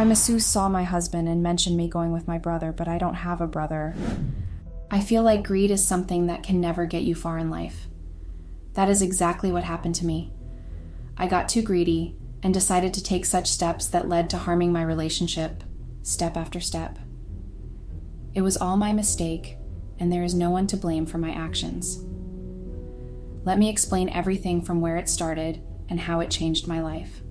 My masseuse saw my husband and mentioned me going with my brother, but I don't have a brother. I feel like greed is something that can never get you far in life. That is exactly what happened to me. I got too greedy and decided to take such steps that led to harming my relationship, step after step. It was all my mistake, and there is no one to blame for my actions. Let me explain everything from where it started and how it changed my life.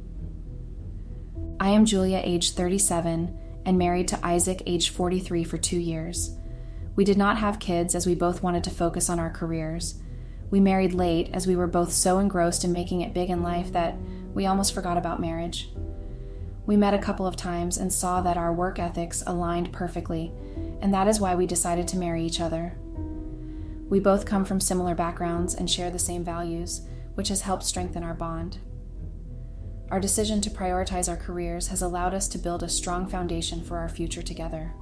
I am Julia, age 37, and married to Isaac, age 43, for 2 years. We did not have kids as we both wanted to focus on our careers. We married late as we were both so engrossed in making it big in life that we almost forgot about marriage. We met a couple of times and saw that our work ethics aligned perfectly, and that is why we decided to marry each other. We both come from similar backgrounds and share the same values, which has helped strengthen our bond. Our decision to prioritize our careers has allowed us to build a strong foundation for our future together.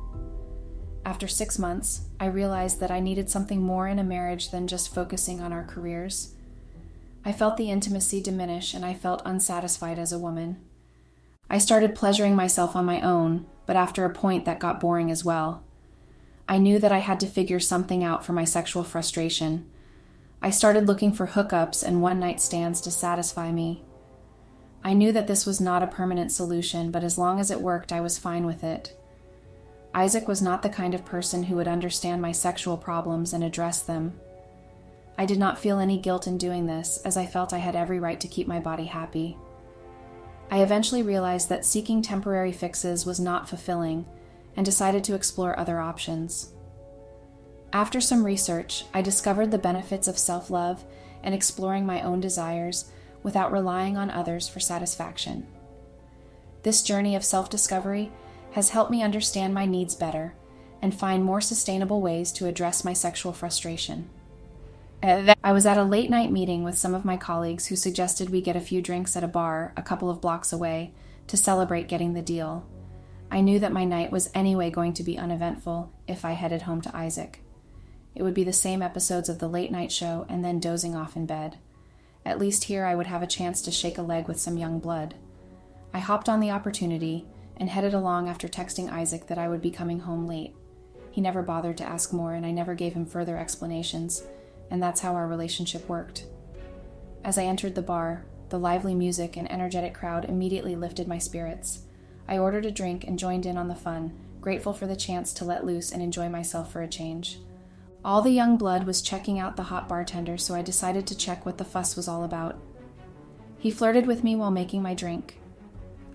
After 6 months, I realized that I needed something more in a marriage than just focusing on our careers. I felt the intimacy diminish, and I felt unsatisfied as a woman. I started pleasuring myself on my own, but after a point that got boring as well. I knew that I had to figure something out for my sexual frustration. I started looking for hookups and one-night stands to satisfy me. I knew that this was not a permanent solution, but as long as it worked, I was fine with it. Isaac was not the kind of person who would understand my sexual problems and address them. I did not feel any guilt in doing this, as I felt I had every right to keep my body happy. I eventually realized that seeking temporary fixes was not fulfilling, and decided to explore other options. After some research, I discovered the benefits of self-love and exploring my own desires without relying on others for satisfaction. This journey of self-discovery has helped me understand my needs better and find more sustainable ways to address my sexual frustration. I was at a late-night meeting with some of my colleagues who suggested we get a few drinks at a bar a couple of blocks away to celebrate getting the deal. I knew that my night was anyway going to be uneventful if I headed home to Isaac. It would be the same episodes of the late-night show and then dozing off in bed. At least here I would have a chance to shake a leg with some young blood. I hopped on the opportunity and headed along after texting Isaac that I would be coming home late. He never bothered to ask more, and I never gave him further explanations, and that's how our relationship worked. As I entered the bar, the lively music and energetic crowd immediately lifted my spirits. I ordered a drink and joined in on the fun, grateful for the chance to let loose and enjoy myself for a change. All the young blood was checking out the hot bartender, so I decided to check what the fuss was all about. He flirted with me while making my drink.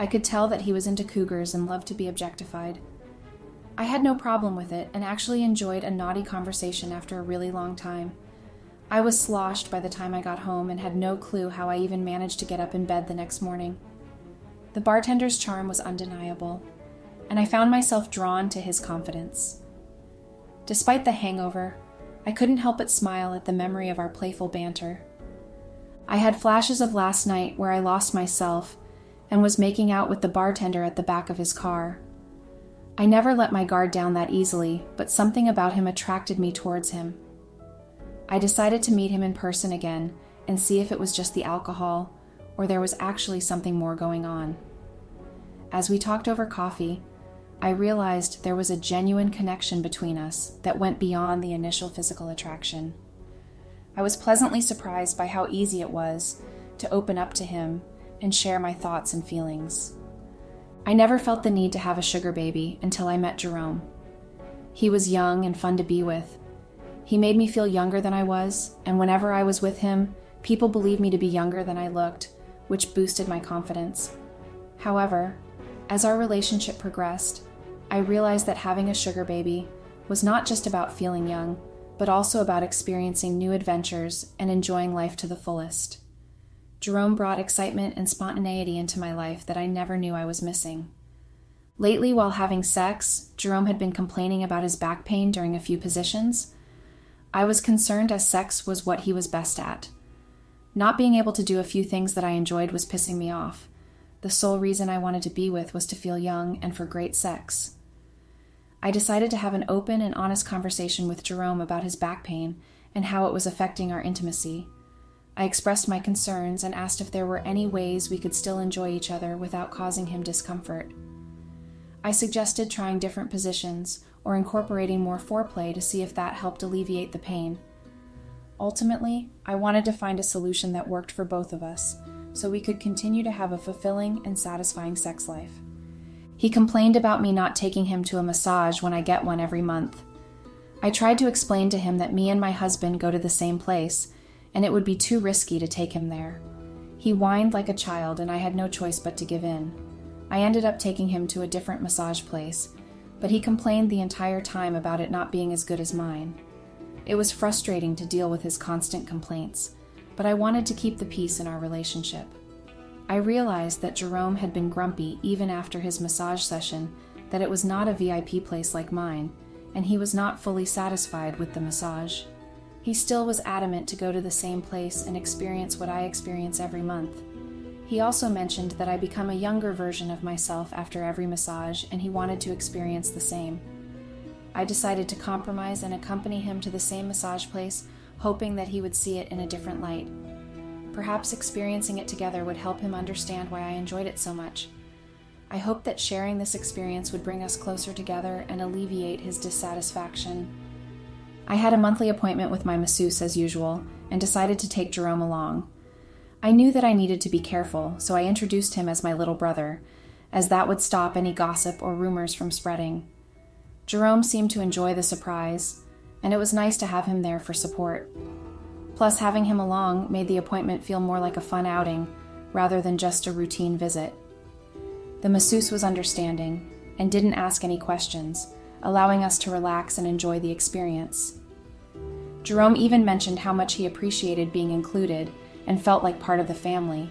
I could tell that he was into cougars and loved to be objectified. I had no problem with it and actually enjoyed a naughty conversation after a really long time. I was sloshed by the time I got home and had no clue how I even managed to get up in bed the next morning. The bartender's charm was undeniable, and I found myself drawn to his confidence. Despite the hangover, I couldn't help but smile at the memory of our playful banter. I had flashes of last night where I lost myself and was making out with the bartender at the back of his car. I never let my guard down that easily, but something about him attracted me towards him. I decided to meet him in person again and see if it was just the alcohol or there was actually something more going on. As we talked over coffee, I realized there was a genuine connection between us that went beyond the initial physical attraction. I was pleasantly surprised by how easy it was to open up to him and share my thoughts and feelings. I never felt the need to have a sugar baby until I met Jerome. He was young and fun to be with. He made me feel younger than I was, and whenever I was with him, people believed me to be younger than I looked, which boosted my confidence. However, as our relationship progressed, I realized that having a sugar baby was not just about feeling young, but also about experiencing new adventures and enjoying life to the fullest. Jerome brought excitement and spontaneity into my life that I never knew I was missing. Lately, while having sex, Jerome had been complaining about his back pain during a few positions. I was concerned as sex was what he was best at. Not being able to do a few things that I enjoyed was pissing me off. The sole reason I wanted to be with was to feel young and for great sex. I decided to have an open and honest conversation with Jerome about his back pain and how it was affecting our intimacy. I expressed my concerns and asked if there were any ways we could still enjoy each other without causing him discomfort. I suggested trying different positions or incorporating more foreplay to see if that helped alleviate the pain. Ultimately, I wanted to find a solution that worked for both of us, so we could continue to have a fulfilling and satisfying sex life. He complained about me not taking him to a massage when I get one every month. I tried to explain to him that me and my husband go to the same place, and it would be too risky to take him there. He whined like a child, and I had no choice but to give in. I ended up taking him to a different massage place, but he complained the entire time about it not being as good as mine. It was frustrating to deal with his constant complaints, but I wanted to keep the peace in our relationship. I realized that Jerome had been grumpy even after his massage session, that it was not a VIP place like mine, and he was not fully satisfied with the massage. He still was adamant to go to the same place and experience what I experience every month. He also mentioned that I become a younger version of myself after every massage, and he wanted to experience the same. I decided to compromise and accompany him to the same massage place, hoping that he would see it in a different light. Perhaps experiencing it together would help him understand why I enjoyed it so much. I hoped that sharing this experience would bring us closer together and alleviate his dissatisfaction. I had a monthly appointment with my masseuse as usual, and decided to take Jerome along. I knew that I needed to be careful, so I introduced him as my little brother, as that would stop any gossip or rumors from spreading. Jerome seemed to enjoy the surprise, and it was nice to have him there for support. Plus, having him along made the appointment feel more like a fun outing, rather than just a routine visit. The masseuse was understanding, and didn't ask any questions, allowing us to relax and enjoy the experience. Jerome even mentioned how much he appreciated being included, and felt like part of the family.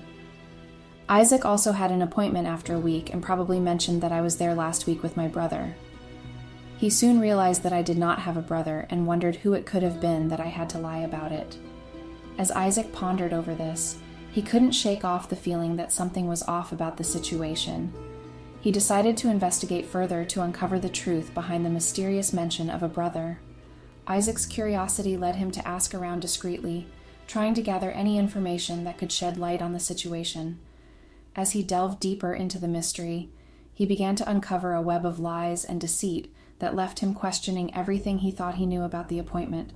Isaac also had an appointment after a week, and probably mentioned that I was there last week with my brother. He soon realized that I did not have a brother and wondered who it could have been that I had to lie about it. As Isaac pondered over this, he couldn't shake off the feeling that something was off about the situation. He decided to investigate further to uncover the truth behind the mysterious mention of a brother. Isaac's curiosity led him to ask around discreetly, trying to gather any information that could shed light on the situation. As he delved deeper into the mystery, he began to uncover a web of lies and deceit that left him questioning everything he thought he knew about the appointment.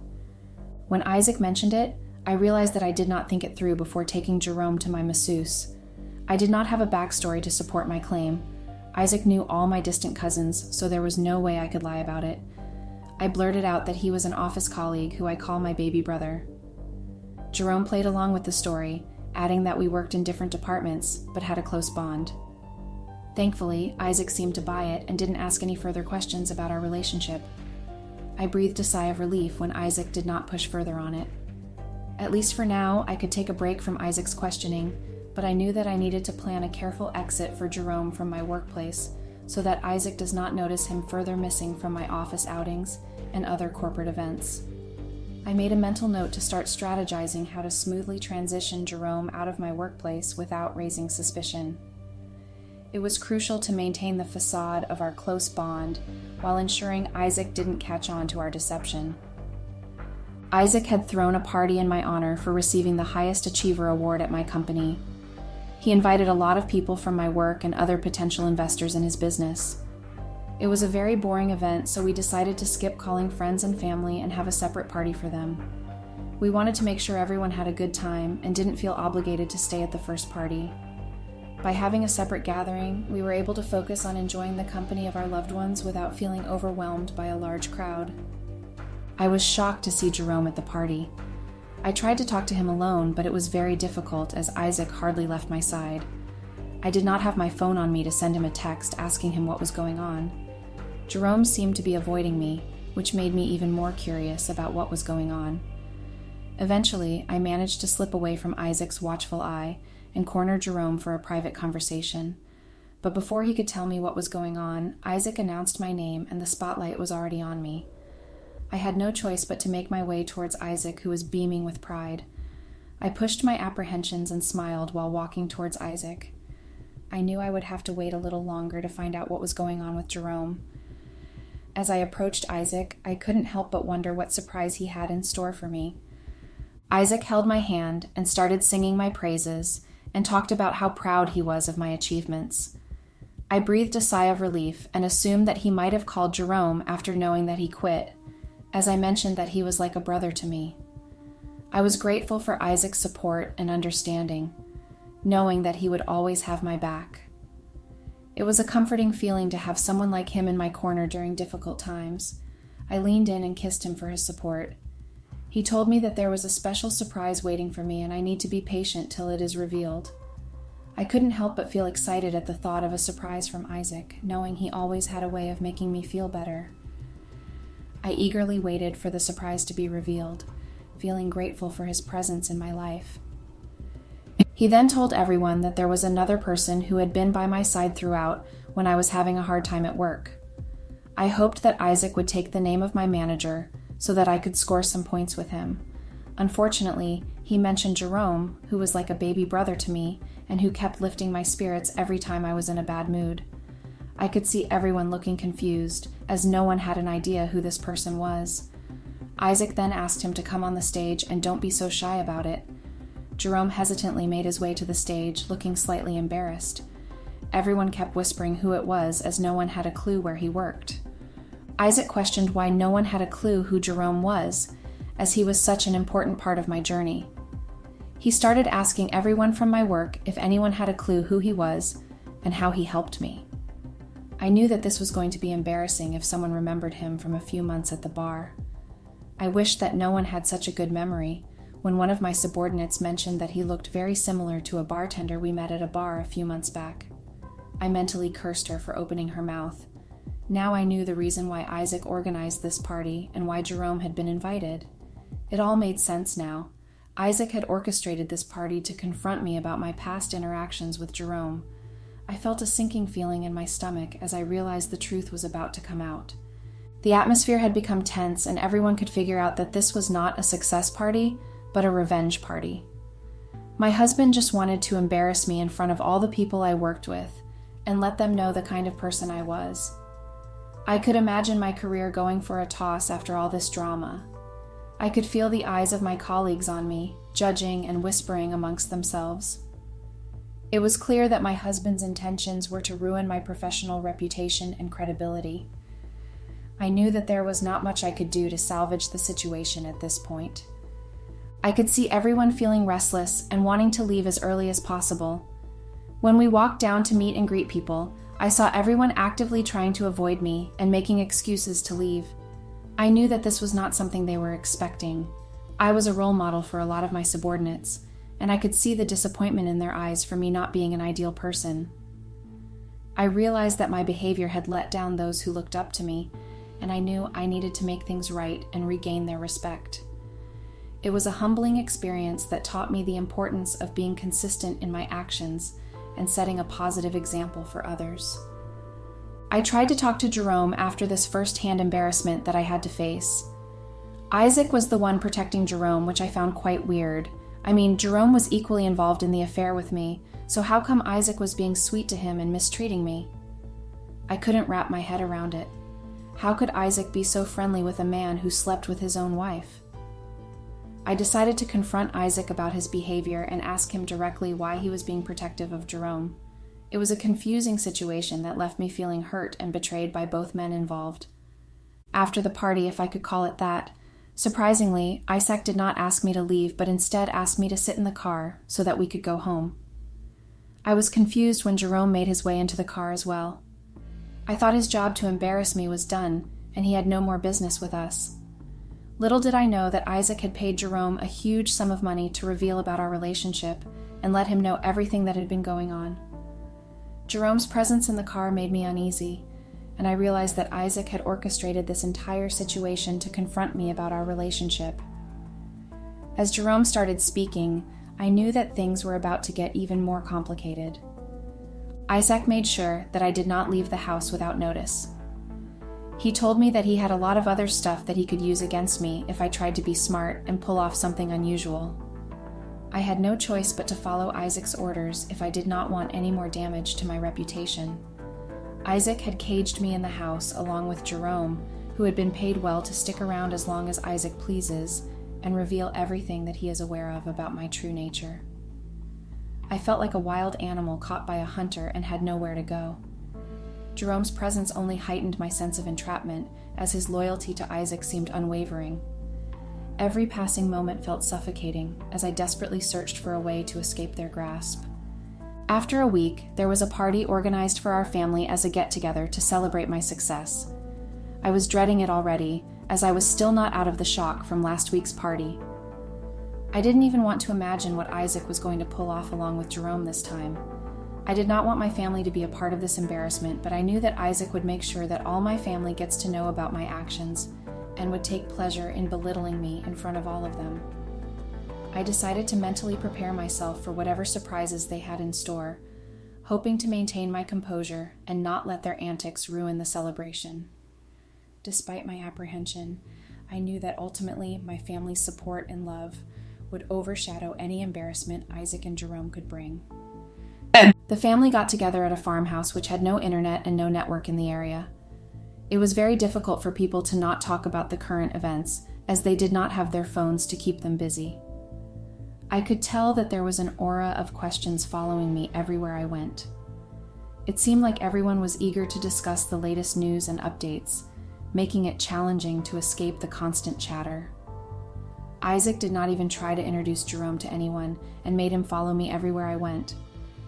When Isaac mentioned it, I realized that I did not think it through before taking Jerome to my masseuse. I did not have a backstory to support my claim. Isaac knew all my distant cousins, so there was no way I could lie about it. I blurted out that he was an office colleague who I call my baby brother. Jerome played along with the story, adding that we worked in different departments, but had a close bond. Thankfully, Isaac seemed to buy it and didn't ask any further questions about our relationship. I breathed a sigh of relief when Isaac did not push further on it. At least for now, I could take a break from Isaac's questioning, but I knew that I needed to plan a careful exit for Jerome from my workplace so that Isaac does not notice him further missing from my office outings and other corporate events. I made a mental note to start strategizing how to smoothly transition Jerome out of my workplace without raising suspicion. It was crucial to maintain the facade of our close bond while ensuring Isaac didn't catch on to our deception. Isaac had thrown a party in my honor for receiving the highest achiever award at my company. He invited a lot of people from my work and other potential investors in his business. It was a very boring event, so we decided to skip calling friends and family and have a separate party for them. We wanted to make sure everyone had a good time and didn't feel obligated to stay at the first party. By having a separate gathering, we were able to focus on enjoying the company of our loved ones without feeling overwhelmed by a large crowd. I was shocked to see Jerome at the party. I tried to talk to him alone, but it was very difficult as Isaac hardly left my side. I did not have my phone on me to send him a text asking him what was going on. Jerome seemed to be avoiding me, which made me even more curious about what was going on. Eventually, I managed to slip away from Isaac's watchful eye and corner Jerome for a private conversation. But before he could tell me what was going on, Isaac announced my name and the spotlight was already on me. I had no choice but to make my way towards Isaac, who was beaming with pride. I pushed my apprehensions and smiled while walking towards Isaac. I knew I would have to wait a little longer to find out what was going on with Jerome. As I approached Isaac, I couldn't help but wonder what surprise he had in store for me. Isaac held my hand and started singing my praises and talked about how proud he was of my achievements. I breathed a sigh of relief and assumed that he might have called Jerome after knowing that he quit, as I mentioned that he was like a brother to me. I was grateful for Isaac's support and understanding, knowing that he would always have my back. It was a comforting feeling to have someone like him in my corner during difficult times. I leaned in and kissed him for his support. He told me that there was a special surprise waiting for me and I need to be patient till it is revealed. I couldn't help but feel excited at the thought of a surprise from Isaac, knowing he always had a way of making me feel better. I eagerly waited for the surprise to be revealed, feeling grateful for his presence in my life. He then told everyone that there was another person who had been by my side throughout when I was having a hard time at work. I hoped that Isaac would take the name of my manager so that I could score some points with him. Unfortunately, he mentioned Jerome, who was like a baby brother to me and who kept lifting my spirits every time I was in a bad mood. I could see everyone looking confused, as no one had an idea who this person was. Isaac then asked him to come on the stage and don't be so shy about it. Jerome hesitantly made his way to the stage, looking slightly embarrassed. Everyone kept whispering who it was, as no one had a clue where he worked. Isaac questioned why no one had a clue who Jerome was, as he was such an important part of my journey. He started asking everyone from my work if anyone had a clue who he was and how he helped me. I knew that this was going to be embarrassing if someone remembered him from a few months at the bar. I wished that no one had such a good memory when one of my subordinates mentioned that he looked very similar to a bartender we met at a bar a few months back. I mentally cursed her for opening her mouth. Now I knew the reason why Isaac organized this party and why Jerome had been invited. It all made sense now. Isaac had orchestrated this party to confront me about my past interactions with Jerome. I felt a sinking feeling in my stomach as I realized the truth was about to come out. The atmosphere had become tense and everyone could figure out that this was not a success party, but a revenge party. My husband just wanted to embarrass me in front of all the people I worked with and let them know the kind of person I was. I could imagine my career going for a toss after all this drama. I could feel the eyes of my colleagues on me, judging and whispering amongst themselves. It was clear that my husband's intentions were to ruin my professional reputation and credibility. I knew that there was not much I could do to salvage the situation at this point. I could see everyone feeling restless and wanting to leave as early as possible. When we walked down to meet and greet people, I saw everyone actively trying to avoid me and making excuses to leave. I knew that this was not something they were expecting. I was a role model for a lot of my subordinates, and I could see the disappointment in their eyes for me not being an ideal person. I realized that my behavior had let down those who looked up to me, and I knew I needed to make things right and regain their respect. It was a humbling experience that taught me the importance of being consistent in my actions and setting a positive example for others. I tried to talk to Jerome after this first-hand embarrassment that I had to face. Isaac was the one protecting Jerome, which I found quite weird. I mean, Jerome was equally involved in the affair with me, so how come Isaac was being sweet to him and mistreating me? I couldn't wrap my head around it. How could Isaac be so friendly with a man who slept with his own wife? I decided to confront Isaac about his behavior and ask him directly why he was being protective of Jerome. It was a confusing situation that left me feeling hurt and betrayed by both men involved. After the party, if I could call it that, surprisingly, Isaac did not ask me to leave, but instead asked me to sit in the car so that we could go home. I was confused when Jerome made his way into the car as well. I thought his job to embarrass me was done, and he had no more business with us. Little did I know that Isaac had paid Jerome a huge sum of money to reveal about our relationship and let him know everything that had been going on. Jerome's presence in the car made me uneasy, and I realized that Isaac had orchestrated this entire situation to confront me about our relationship. As Jerome started speaking, I knew that things were about to get even more complicated. Isaac made sure that I did not leave the house without notice. He told me that he had a lot of other stuff that he could use against me if I tried to be smart and pull off something unusual. I had no choice but to follow Isaac's orders if I did not want any more damage to my reputation. Isaac had caged me in the house along with Jerome, who had been paid well to stick around as long as Isaac pleases and reveal everything that he is aware of about my true nature. I felt like a wild animal caught by a hunter and had nowhere to go. Jerome's presence only heightened my sense of entrapment, as his loyalty to Isaac seemed unwavering. Every passing moment felt suffocating, as I desperately searched for a way to escape their grasp. After a week, there was a party organized for our family as a get-together to celebrate my success. I was dreading it already, as I was still not out of the shock from last week's party. I didn't even want to imagine what Isaac was going to pull off along with Jerome this time. I did not want my family to be a part of this embarrassment, but I knew that Isaac would make sure that all my family gets to know about my actions and would take pleasure in belittling me in front of all of them. I decided to mentally prepare myself for whatever surprises they had in store, hoping to maintain my composure and not let their antics ruin the celebration. Despite my apprehension, I knew that ultimately my family's support and love would overshadow any embarrassment Isaac and Jerome could bring. The family got together at a farmhouse which had no internet and no network in the area. It was very difficult for people to not talk about the current events, as they did not have their phones to keep them busy. I could tell that there was an aura of questions following me everywhere I went. It seemed like everyone was eager to discuss the latest news and updates, making it challenging to escape the constant chatter. Isaac did not even try to introduce Jerome to anyone and made him follow me everywhere I went.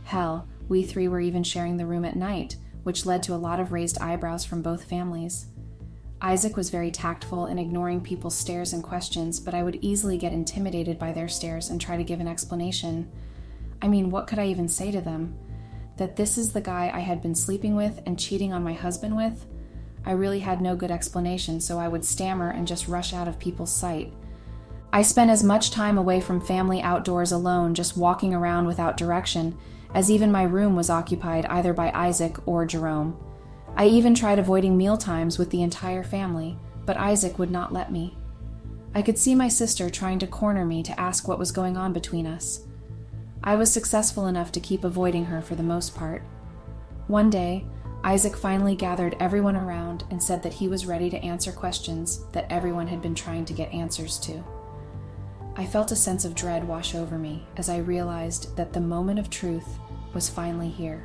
Hell, we three were even sharing the room at night, which led to a lot of raised eyebrows from both families. Isaac was very tactful in ignoring people's stares and questions, but I would easily get intimidated by their stares and try to give an explanation. I mean, what could I even say to them? That this is the guy I had been sleeping with and cheating on my husband with? I really had no good explanation, so I would stammer and just rush out of people's sight. I spent as much time away from family outdoors alone, just walking around without direction, as even my room was occupied either by Isaac or Jerome. I even tried avoiding meal times with the entire family, but Isaac would not let me. I could see my sister trying to corner me to ask what was going on between us. I was successful enough to keep avoiding her for the most part. One day, Isaac finally gathered everyone around and said that he was ready to answer questions that everyone had been trying to get answers to. I felt a sense of dread wash over me as I realized that the moment of truth was finally here.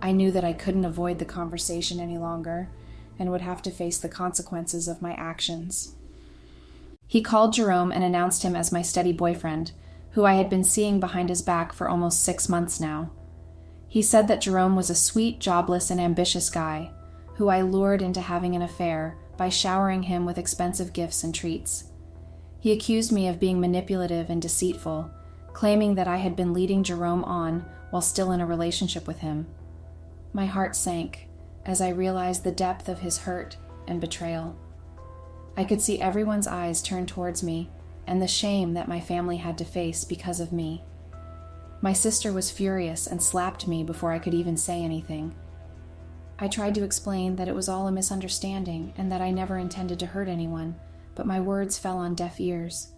I knew that I couldn't avoid the conversation any longer and would have to face the consequences of my actions. He called Jerome and announced him as my steady boyfriend, who I had been seeing behind his back for almost 6 months now. He said that Jerome was a sweet, jobless, and ambitious guy, who I lured into having an affair by showering him with expensive gifts and treats. He accused me of being manipulative and deceitful, claiming that I had been leading Jerome on while still in a relationship with him. My heart sank as I realized the depth of his hurt and betrayal. I could see everyone's eyes turn towards me and the shame that my family had to face because of me. My sister was furious and slapped me before I could even say anything. I tried to explain that it was all a misunderstanding and that I never intended to hurt anyone, but my words fell on deaf ears.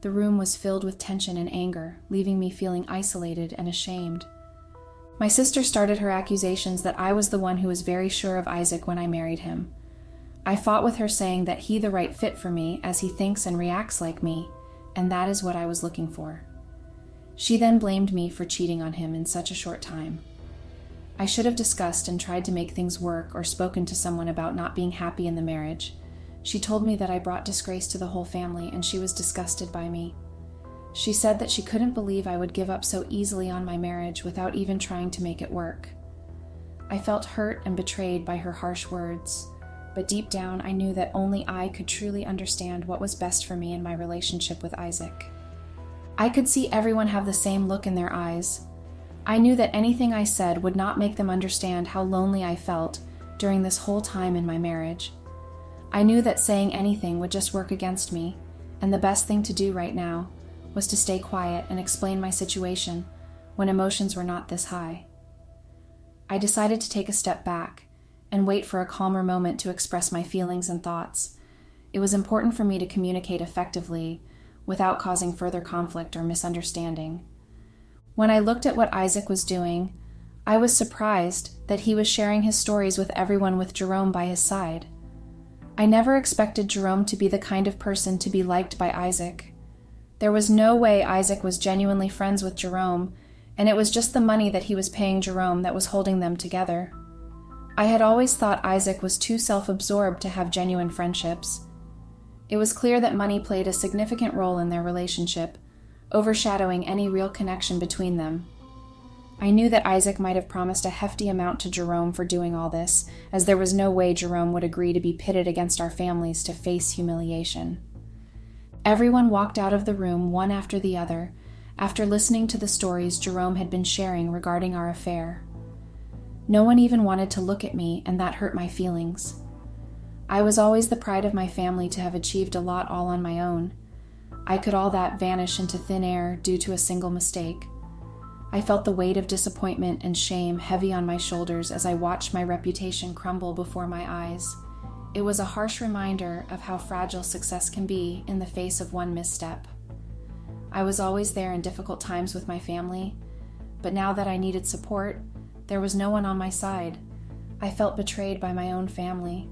The room was filled with tension and anger, leaving me feeling isolated and ashamed. My sister started her accusations that I was the one who was very sure of Isaac when I married him. I fought with her, saying that he the right fit for me as he thinks and reacts like me, and that is what I was looking for. She then blamed me for cheating on him in such a short time. I should have discussed and tried to make things work or spoken to someone about not being happy in the marriage. She told me that I brought disgrace to the whole family and she was disgusted by me. She said that she couldn't believe I would give up so easily on my marriage without even trying to make it work. I felt hurt and betrayed by her harsh words, but deep down I knew that only I could truly understand what was best for me in my relationship with Isaac. I could see everyone have the same look in their eyes. I knew that anything I said would not make them understand how lonely I felt during this whole time in my marriage. I knew that saying anything would just work against me, and the best thing to do right now was to stay quiet and explain my situation when emotions were not this high. I decided to take a step back and wait for a calmer moment to express my feelings and thoughts. It was important for me to communicate effectively without causing further conflict or misunderstanding. When I looked at what Isaac was doing, I was surprised that he was sharing his stories with everyone with Jerome by his side. I never expected Jerome to be the kind of person to be liked by Isaac. There was no way Isaac was genuinely friends with Jerome, and it was just the money that he was paying Jerome that was holding them together. I had always thought Isaac was too self-absorbed to have genuine friendships. It was clear that money played a significant role in their relationship, overshadowing any real connection between them. I knew that Isaac might have promised a hefty amount to Jerome for doing all this, as there was no way Jerome would agree to be pitted against our families to face humiliation. Everyone walked out of the room one after the other, after listening to the stories Jerome had been sharing regarding our affair. No one even wanted to look at me, and that hurt my feelings. I was always the pride of my family to have achieved a lot all on my own. I could all that vanish into thin air due to a single mistake. I felt the weight of disappointment and shame heavy on my shoulders as I watched my reputation crumble before my eyes. It was a harsh reminder of how fragile success can be in the face of one misstep. I was always there in difficult times with my family, but now that I needed support, there was no one on my side. I felt betrayed by my own family.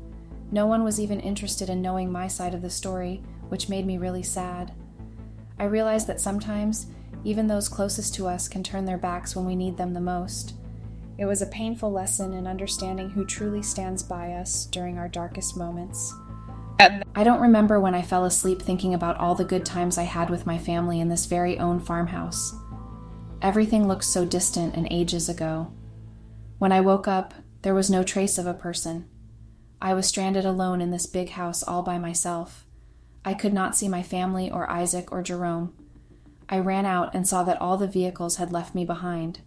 No one was even interested in knowing my side of the story, which made me really sad. I realized that sometimes, even those closest to us can turn their backs when we need them the most. It was a painful lesson in understanding who truly stands by us during our darkest moments. I don't remember when I fell asleep thinking about all the good times I had with my family in this very own farmhouse. Everything looked so distant and ages ago. When I woke up, there was no trace of a person. I was stranded alone in this big house all by myself. I could not see my family or Isaac or Jerome. I ran out and saw that all the vehicles had left me behind.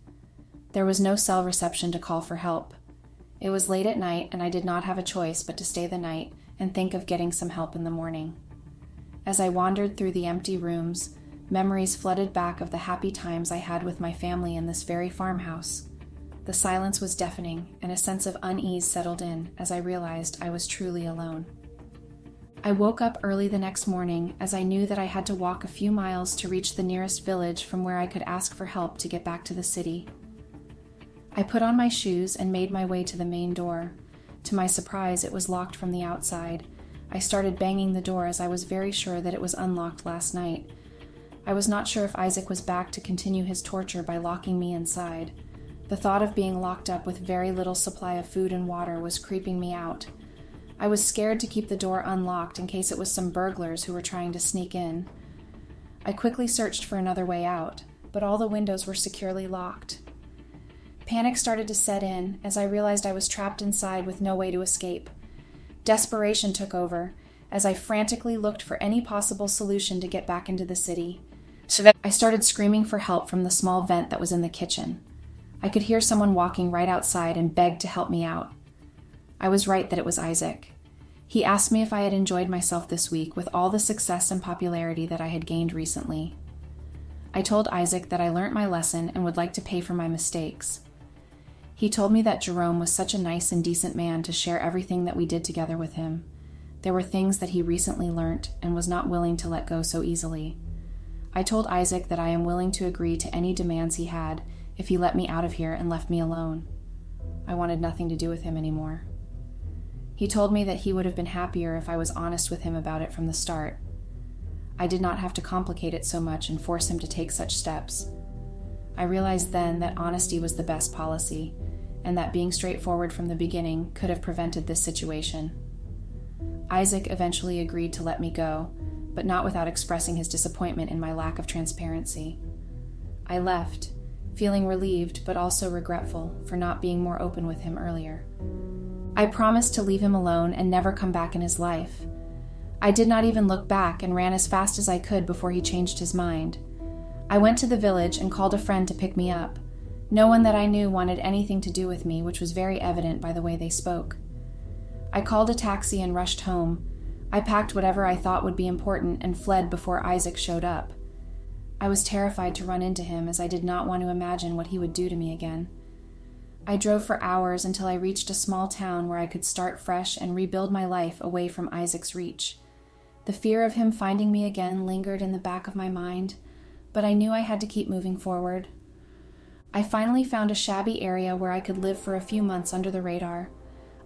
There was no cell reception to call for help. It was late at night, and I did not have a choice but to stay the night and think of getting some help in the morning. As I wandered through the empty rooms, memories flooded back of the happy times I had with my family in this very farmhouse. The silence was deafening, and a sense of unease settled in as I realized I was truly alone. I woke up early the next morning as I knew that I had to walk a few miles to reach the nearest village from where I could ask for help to get back to the city. I put on my shoes and made my way to the main door. To my surprise, it was locked from the outside. I started banging the door as I was very sure that it was unlocked last night. I was not sure if Isaac was back to continue his torture by locking me inside. The thought of being locked up with very little supply of food and water was creeping me out. I was scared to keep the door unlocked in case it was some burglars who were trying to sneak in. I quickly searched for another way out, but all the windows were securely locked. Panic started to set in as I realized I was trapped inside with no way to escape. Desperation took over as I frantically looked for any possible solution to get back into the city. I started screaming for help from the small vent that was in the kitchen. I could hear someone walking right outside and begged to help me out. I was right that it was Isaac. He asked me if I had enjoyed myself this week with all the success and popularity that I had gained recently. I told Isaac that I learnt my lesson and would like to pay for my mistakes. He told me that Jerome was such a nice and decent man to share everything that we did together with him. There were things that he recently learnt and was not willing to let go so easily. I told Isaac that I am willing to agree to any demands he had if he let me out of here and left me alone. I wanted nothing to do with him anymore. He told me that he would have been happier if I was honest with him about it from the start. I did not have to complicate it so much and force him to take such steps. I realized then that honesty was the best policy, and that being straightforward from the beginning could have prevented this situation. Isaac eventually agreed to let me go, but not without expressing his disappointment in my lack of transparency. I left, feeling relieved but also regretful for not being more open with him earlier. I promised to leave him alone and never come back in his life. I did not even look back and ran as fast as I could before he changed his mind. I went to the village and called a friend to pick me up. No one that I knew wanted anything to do with me, which was very evident by the way they spoke. I called a taxi and rushed home. I packed whatever I thought would be important and fled before Isaac showed up. I was terrified to run into him as I did not want to imagine what he would do to me again. I drove for hours until I reached a small town where I could start fresh and rebuild my life away from Isaac's reach. The fear of him finding me again lingered in the back of my mind, but I knew I had to keep moving forward. I finally found a shabby area where I could live for a few months under the radar.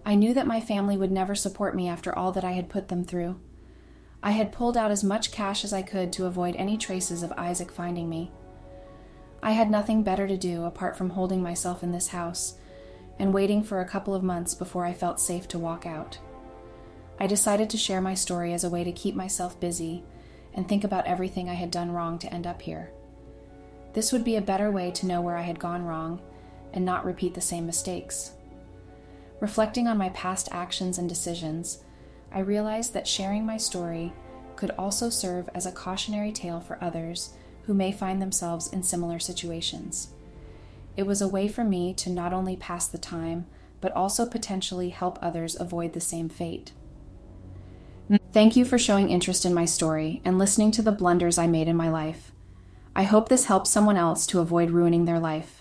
I knew that my family would never support me after all that I had put them through. I had pulled out as much cash as I could to avoid any traces of Isaac finding me. I had nothing better to do apart from holding myself in this house, and waiting for a couple of months before I felt safe to walk out. I decided to share my story as a way to keep myself busy and think about everything I had done wrong to end up here. This would be a better way to know where I had gone wrong and not repeat the same mistakes. Reflecting on my past actions and decisions, I realized that sharing my story could also serve as a cautionary tale for others who may find themselves in similar situations. It was a way for me to not only pass the time, but also potentially help others avoid the same fate. Thank you for showing interest in my story and listening to the blunders I made in my life. I hope this helps someone else to avoid ruining their life.